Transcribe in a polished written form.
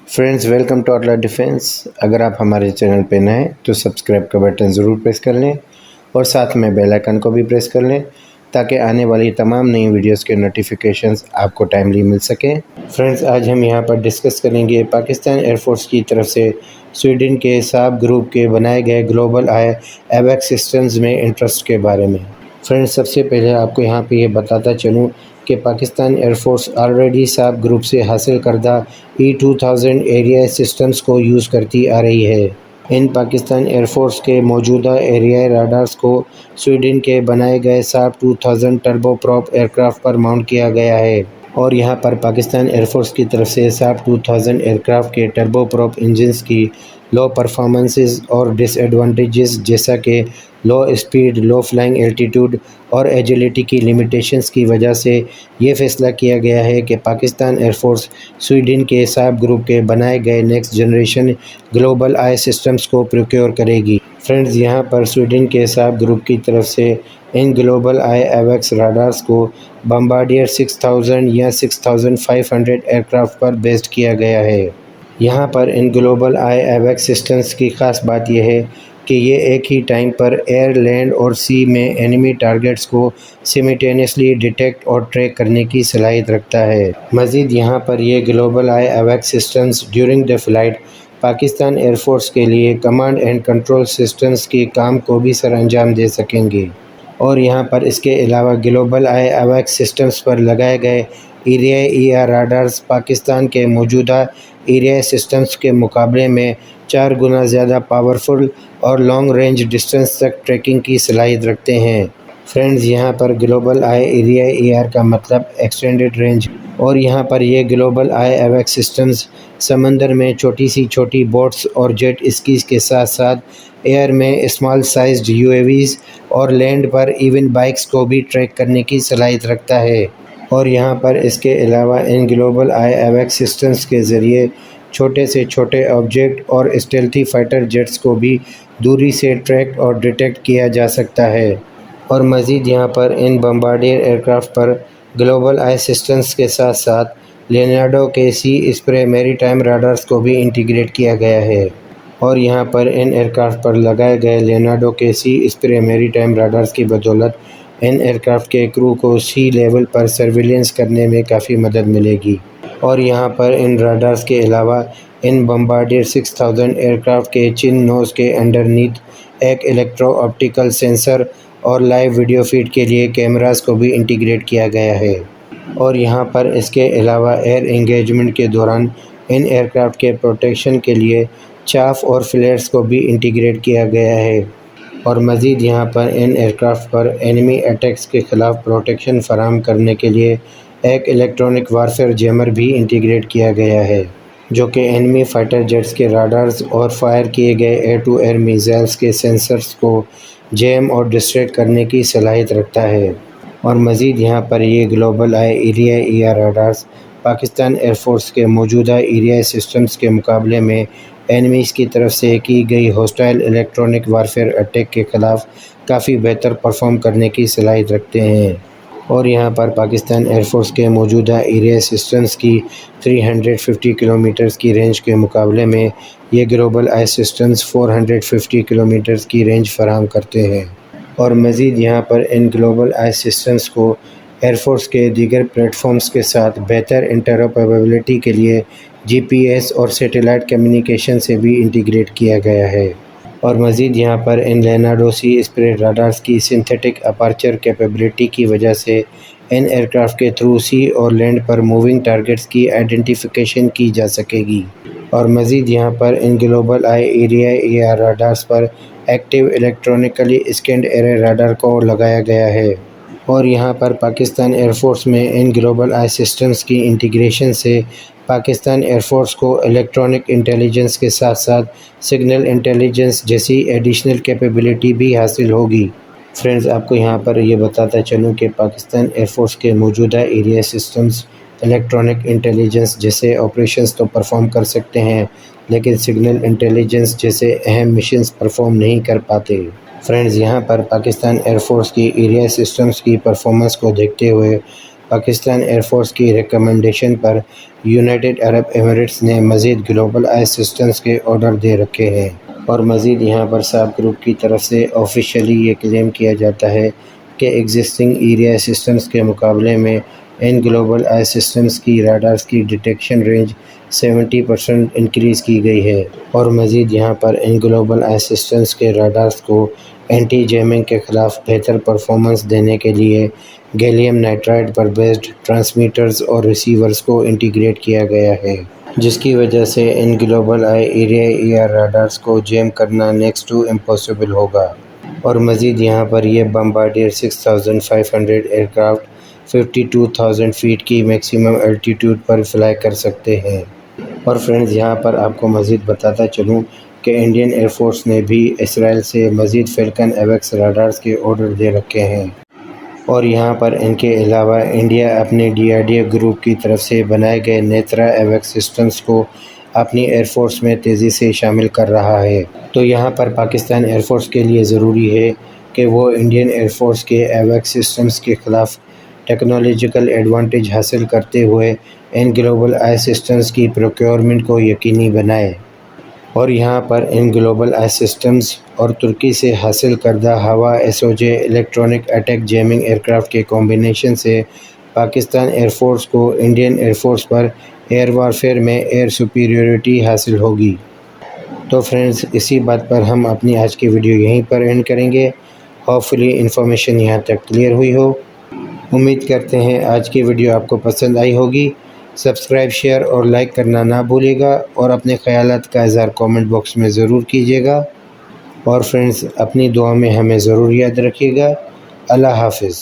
Friends, welcome to Atlas defence. अगर आप हमारे चैनल पे नए हैं तो सब्सक्राइब का बटन ज़रूर प्रेस कर लें और साथ में बेल आइकन को भी प्रेस कर लें ताकि आने वाली तमाम नई वीडियोस के नोटिफिकेशंस आपको टाइमली मिल सकें। फ्रेंड्स, आज हम यहां पर डिस्कस करेंगे पाकिस्तान एयरफोर्स की तरफ से स्वीडन के साब ग्रुप के बनाए गए ग्लोबल आई एवैक्स सिस्टम्स में इंटरेस्ट के बारे में। फ्रेंड्स, सबसे पहले आपको यहाँ पे ये बताता चलूँ कि पाकिस्तान एयरफोर्स ऑलरेडी साब ग्रुप से हासिल करदा E-2000 एरिया सिस्टम्स को यूज़ करती आ रही है। इन पाकिस्तान एयरफोर्स के मौजूदा एरियाई राडार्स को स्वीडन के बनाए गए साब 2000 टर्बोप्रॉप एयरक्राफ्ट पर माउंट किया गया है और यहाँ पर पाकिस्तान एयरफोर्स की तरफ से साब 2000 एयरक्राफ्ट के टर्बोप्रॉप इंजन्स की लो परफॉर्मेंसेस और डिसएडवांटेजेस जैसा कि लो स्पीड, लो फ्लाइंग एल्टीट्यूड और एजिलिटी की लिमिटेशंस की वजह से ये फैसला किया गया है कि पाकिस्तान एयरफोर्स स्वीडन के साब ग्रुप के बनाए गए नेक्स्ट जनरेशन ग्लोबल आई सिस्टम्स को प्रोक्योर करेगी। फ्रेंड्स, यहाँ पर स्वीडन के साब ग्रुप की तरफ से इन ग्लोबल आई एवैक्स राडार्स को बम्बार्डियर 6000 या 6500 एयरक्राफ्ट पर बेस्ड किया गया है। यहाँ पर इन ग्लोबल आई एवैक्स सिस्टम्स की ख़ास बात यह है कि ये एक ही टाइम पर एयर, लैंड और सी में एनिमी टारगेट्स को सिमिल्टेनियसली डिटेक्ट और ट्रैक करने की सलाहियत रखता है। मज़ीद यहाँ पर ये ग्लोबल आई एवैक्स systems during the flight Pakistan air force के लिए कमांड एंड कंट्रोल सिस्टम्स के काम को भी सर अंजाम दे सकेंगे और यहाँ पर इसके अलावा ग्लोबल आई एवैक्स सिस्टम्स पर लगाए गए एरिया राडार्स पाकिस्तान के मौजूदा एरिया सिस्टम्स के मुकाबले में 4 गुना ज़्यादा पावरफुल और लॉन्ग रेंज डिस्टेंस तक ट्रैकिंग की सलाहियत रखते हैं। फ्रेंड्स, यहाँ पर ग्लोबल आई एरिया का मतलब एक्सटेंडेड रेंज और यहाँ पर ये ग्लोबल आई एवैक्स सिस्टम्स समंदर में छोटी बोट्स और जेट स्कीज के साथ साथ एयर में स्मॉल साइज्ड UAVs और लैंड पर इवन बाइक्स को भी ट्रैक करने की सलाहियत रखता है और यहाँ पर इसके अलावा इन ग्लोबल आई एवैक्स सिस्टम्स के ज़रिए छोटे से छोटे ऑब्जेक्ट और स्टेल्थी फाइटर जेट्स को भी दूरी से ट्रैक और डिटेक्ट किया जा सकता है और मज़ीद यहाँ पर इन बम्बार्डियर एयरक्राफ्ट पर ग्लोबल आई सिस्टम्स के साथ साथ लियोनार्डो के सी स्प्रे मैरीटाइम राडार्स को भी इंटीग्रेट किया गया है और यहाँ पर इन एयरक्राफ्ट पर लगाए गए लियोनार्डो के सी स्प्रे मैरीटाइम राडार्स की बदौलत इन एयरक्राफ्ट के क्रू को सी लेवल पर सर्विलेंस करने में काफ़ी मदद मिलेगी और यहाँ पर इन राडार्स के अलावा इन बम्बार्डियर 6000 एयरक्राफ्ट के चिन नोज़ के अंडरनीथ एक इलेक्ट्रो ऑप्टिकल सेंसर और लाइव वीडियो फीड के लिए कैमरास को भी इंटीग्रेट किया गया है और यहाँ पर इसके अलावा एयर एंगेजमेंट के दौरान इन एयरक्राफ्ट के प्रोटेक्शन के लिए चाफ और फ्लेयर्स को भी इंटीग्रेट किया गया है और मज़ीद यहाँ पर इन एयरक्राफ्ट पर एनिमी अटैक्स के ख़िलाफ़ प्रोटेक्शन फराहम करने के लिए एक इलेक्ट्रॉनिक वारफेयर जैमर भी इंटीग्रेट किया गया है जो कि एनिमी फाइटर जेट्स के राडार्स और फायर किए गए एयर टू एयर मिसाइल्स के सेंसर्स को जैम और डिस्ट्रैक्ट करने की सलाहियत रखता है और मज़ीद यहाँ पर ये global eye area radars Pakistan air force के मौजूदा एरिया सिस्टम्स के मुकाबले में एनिमीज़ की तरफ से की गई हॉस्टाइल इलेक्ट्रॉनिक वारफेयर अटैक के ख़िलाफ़ काफ़ी बेहतर परफॉर्म करने की सलाहियत रखते हैं और यहाँ पर पाकिस्तान एयरफोर्स के मौजूदा एरिया सिस्टम्स की 350 किलोमीटर्स की रेंज के मुकाबले में ये ग्लोबल आई सिस्टम्स 450 किलोमीटर्स की रेंज फराहम करते हैं और मज़ीद यहाँ पर इन ग्लोबल आई सिस्टम्स को एयरफोर्स के दीगर प्लेटफॉर्म्स के साथ बेहतर इंटरऑपरेबिलिटी के लिए GPS और सैटेलाइट कम्युनिकेशन से भी इंटीग्रेट किया गया है और मज़ीद यहाँ पर इन लियोनार्डो सी स्प्रे राडार्स की सिंथेटिक अपर्चर कैपेबिलिटी की वजह से इन एयरक्राफ्ट के थ्रू सी और लैंड पर मूविंग टारगेट्स की आइडेंटिफिकेशन की जा सकेगी और मज़ीद यहाँ पर इन ग्लोबल आई एरिया राडार्स पर active electronically scanned array radar को लगाया गया है और यहाँ पर पाकिस्तान एयरफोर्स में इन ग्लोबल आई सिस्टम्स की इंटीग्रेशन से पाकिस्तान एयरफोर्स को इलेक्ट्रॉनिक इंटेलिजेंस के साथ साथ सिग्नल इंटेलिजेंस जैसी एडिशनल कैपेबिलिटी भी हासिल होगी। फ्रेंड्स, आपको यहाँ पर ये बताता चलूँ कि पाकिस्तान एयरफोर्स के मौजूदा एरिया सिस्टम्स इलेक्ट्रॉनिक इंटेलिजेंस जैसे ऑपरेशंस तो परफॉर्म कर सकते हैं लेकिन सिग्नल इंटेलिजेंस जैसे अहम मिशंस परफॉर्म नहीं कर पाते। फ्रेंड्स, यहाँ पर पाकिस्तान एयरफोर्स की एरिया सिस्टम्स की परफॉर्मेंस को देखते हुए پاکستان ایئر فورس کی ریکمنڈیشن پر یونائٹڈ عرب ایمریٹس نے مزید گلوبل آئی سسٹمز کے آرڈر دے رکھے ہیں، اور مزید یہاں پر ساب گروپ کی طرف سے آفیشیلی یہ کلیم کیا جاتا ہے کہ ایگزسٹنگ ایریا سسٹمز کے مقابلے میں ان گلوبل آئی سسٹمز کی راڈارز کی ڈیٹیکشن رینج 70% انکریز کی گئی ہے، اور مزید یہاں پر ان گلوبل آئی سسٹمز کے راڈارز کو اینٹی جیمنگ کے خلاف بہتر پرفارمنس دینے کے لیے گیلیم نائٹرائڈ پر بیسڈ ٹرانسمیٹرز اور ریسیورز کو انٹیگریٹ کیا گیا ہے، جس کی وجہ سے ان گلوبل آئی ایریا راڈارز کو جیم کرنا نیکسٹ ٹو امپاسبل ہوگا، اور مزید یہاں پر یہ بمبارڈیر 6500 ایئرکرافٹ 52,000 فیٹ کی میکسیمم الٹیٹیوڈ پر فلائی کر سکتے ہیں۔ اور فرینڈز، یہاں پر آپ کو مزید بتاتا چلوں کہ انڈین ایئر فورس نے بھی اسرائیل سے مزید فیلکن ایویکس راڈارز کے آرڈر دے رکھے ہیں، اور یہاں پر ان کے علاوہ انڈیا اپنے DRDO گروپ کی طرف سے بنائے گئے نیترا ایویکس سسٹمز کو اپنی ایئر فورس میں تیزی سے شامل کر رہا ہے۔ تو یہاں پر پاکستان ایئر فورس کے لیے ضروری ہے کہ وہ انڈین ایئر فورس کے ایویکس سسٹمز کے خلاف ٹیکنالوجیکل ایڈوانٹیج حاصل کرتے ہوئے ان گلوبل آئی سسٹمز کی پروکیورمنٹ کو یقینی بنائے، اور یہاں پر ان گلوبل آئی سسٹمز اور ترکی سے حاصل کردہ ہوا SOJ electronic attack jamming aircraft کے کمبینیشن سے پاکستان ایئر فورس کو انڈین ایئر فورس پر ایئر وارفیئر میں ایئر سپیریورٹی حاصل ہوگی۔ تو فرینڈز، اسی بات پر ہم اپنی آج کی ویڈیو یہیں پر اینڈ کریں گے۔ ہوپفلی انفارمیشن یہاں تک کلیئر ہوئی ہو۔ امید کرتے ہیں آج کی ویڈیو آپ کو پسند آئی ہوگی۔ سبسکرائب، شیئر اور لائک کرنا نہ بھولیے گا، اور اپنے خیالات کا اظہار کامنٹ باکس میں ضرور کیجیے گا، اور فرینڈز اپنی دعا میں ہمیں ضرور یاد رکھیے گا۔ اللہ حافظ۔